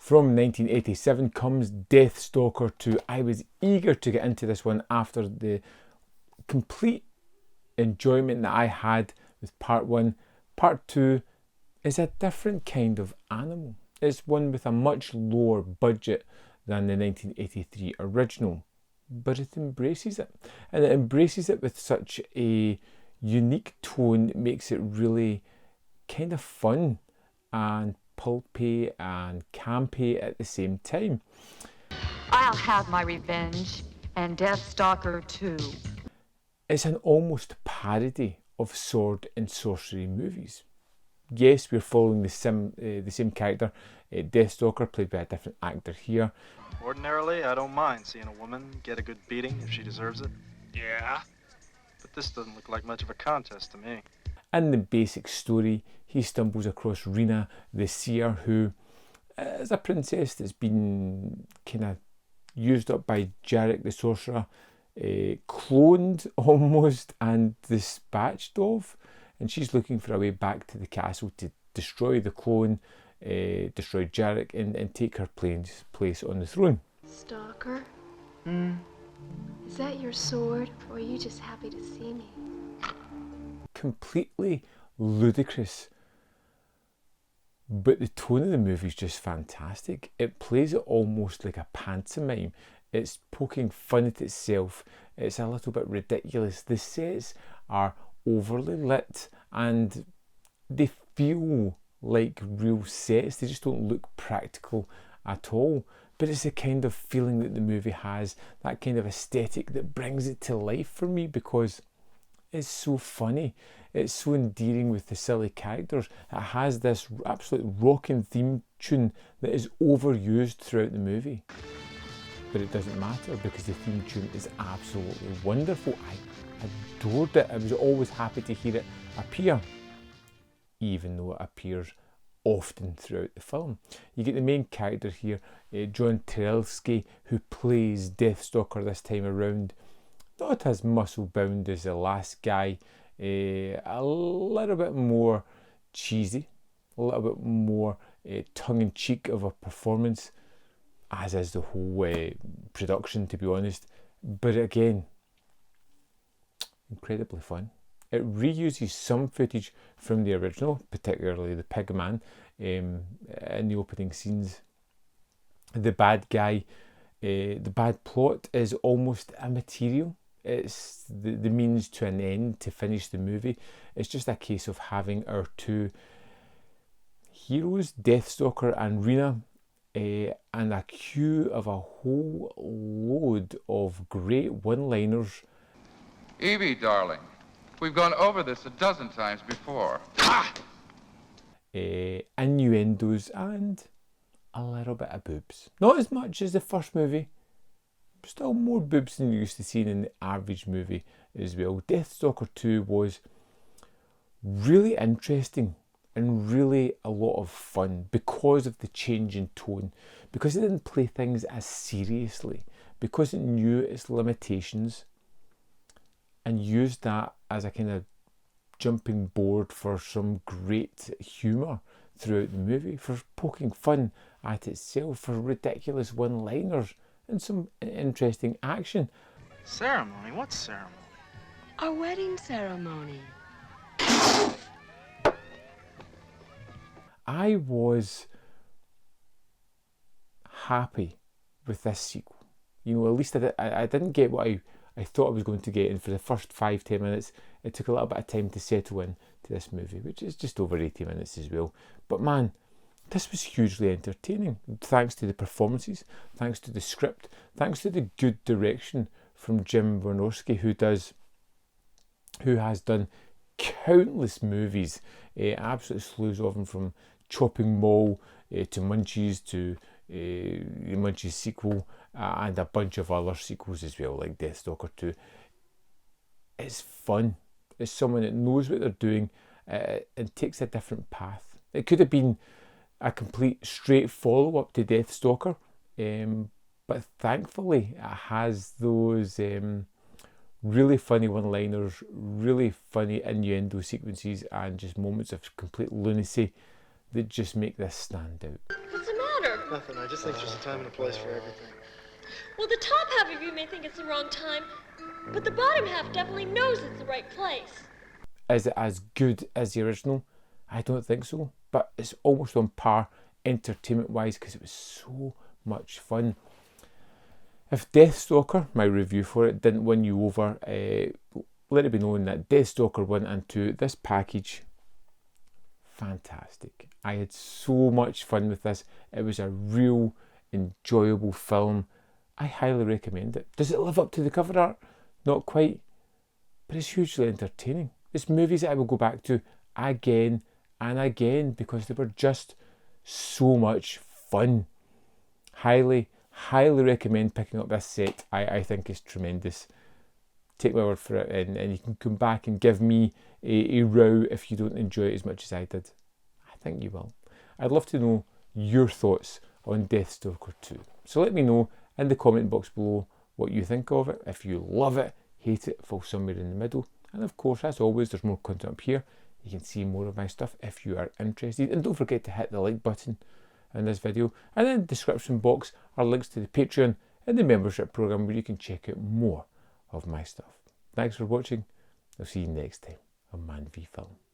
From 1987 comes Deathstalker 2. I was eager to get into this one after the complete enjoyment that I had with part 1. Part 2 is a different kind of animal. It's one with a much lower budget than the 1983 original, but it embraces it. And it embraces it with such a unique tone that makes it really kind of fun and pulpy and campy at the same time. I'll have my revenge, and Deathstalker 2. It's an almost parody of sword and sorcery movies. Yes, we're following the same character, Deathstalker, played by a different actor here. Ordinarily, I don't mind seeing a woman get a good beating if she deserves it. Yeah? But this doesn't look like much of a contest to me. In the basic story, he stumbles across Rena the Seer, who is a princess that's been kind of used up by Jarek the Sorcerer, cloned almost and dispatched of, and she's looking for a way back to the castle to destroy the clone, destroy Jarek, and take her place on the throne. Stalker? Is that your sword, or are you just happy to see me? Completely ludicrous, but the tone of the movie is just fantastic. It plays it almost like a pantomime. It's poking fun at itself. It's a little bit ridiculous. The sets are overly lit and they feel like real sets. They just don't look practical at all. But it's the kind of feeling that the movie has, that kind of aesthetic that brings it to life for me, because it's so funny. It's so endearing with the silly characters. It has this absolute rocking theme tune that is overused throughout the movie. But it doesn't matter because the theme tune is absolutely wonderful. I adored it. I was always happy to hear it appear, even though it appears often throughout the film. You get the main character here, John Trelski, who plays Deathstalker this time around. Not as muscle bound as the last guy, a little bit more cheesy, a little bit more tongue-in-cheek of a performance, as is the whole production, to be honest. But again, incredibly fun. It reuses some footage from the original, particularly the pig man, in the opening scenes. The bad guy, the bad plot is almost immaterial. It's the means to an end to finish the movie. It's just a case of having our two heroes, Deathstalker and Rena, and a queue of a whole load of great one-liners. Evie, darling, we've gone over this a dozen times before. Innuendos and a little bit of boobs. Not as much as the first movie. Still more boobs than you're used to seeing in the average movie as well. Deathstalker 2 was really interesting and really a lot of fun because of the change in tone, because it didn't play things as seriously, because it knew its limitations and used that as a kind of jumping board for some great humour throughout the movie, for poking fun at itself, for ridiculous one-liners and some interesting action. Ceremony? What ceremony? Our wedding ceremony. I was happy with this sequel. You know, at least I didn't get what I thought I was going to get, and for the first 5-10 minutes it took a little bit of time to settle in to this movie, which is just over 80 minutes as well. But man, this was hugely entertaining, thanks to the performances, thanks to the script, thanks to the good direction from Jim Wynorski, who has done countless movies, absolute slews of them, from Chopping Mall to Munchies to the Munchies sequel, and a bunch of other sequels as well, like Deathstalker 2. It's fun. It's someone that knows what they're doing and takes a different path. It could have been a complete straight follow-up to Deathstalker, but thankfully it has those really funny one-liners, really funny innuendo sequences, and just moments of complete lunacy that just make this stand out. What's the matter? Nothing. I just think there's a time and a place for everything. Well, the top half of you may think it's the wrong time, but the bottom half definitely knows it's the right place. Is it as good as the original? I don't think so, but it's almost on par entertainment wise because it was so much fun. If Deathstalker, my review for it, didn't win you over, let it be known that Deathstalker went into this package. Fantastic. I had so much fun with this. It was a real enjoyable film. I highly recommend it. Does it live up to the cover art? Not quite, but it's hugely entertaining. It's movies that I will go back to again and again because they were just so much fun. Highly recommend picking up this set. I think it's tremendous. Take my word for it, and you can come back and give me a row if you don't enjoy it as much as I did. I think you will. I'd love to know your thoughts on Deathstalker 2. So let me know in the comment box below what you think of it. If you love it, hate it, fall somewhere in the middle. And of course, as always, there's more content up here. You can see more of my stuff if you are interested. And don't forget to hit the like button in this video. And in the description box are links to the Patreon and the membership program where you can check out more of my stuff. Thanks for watching. I'll see you next time on Man v Film.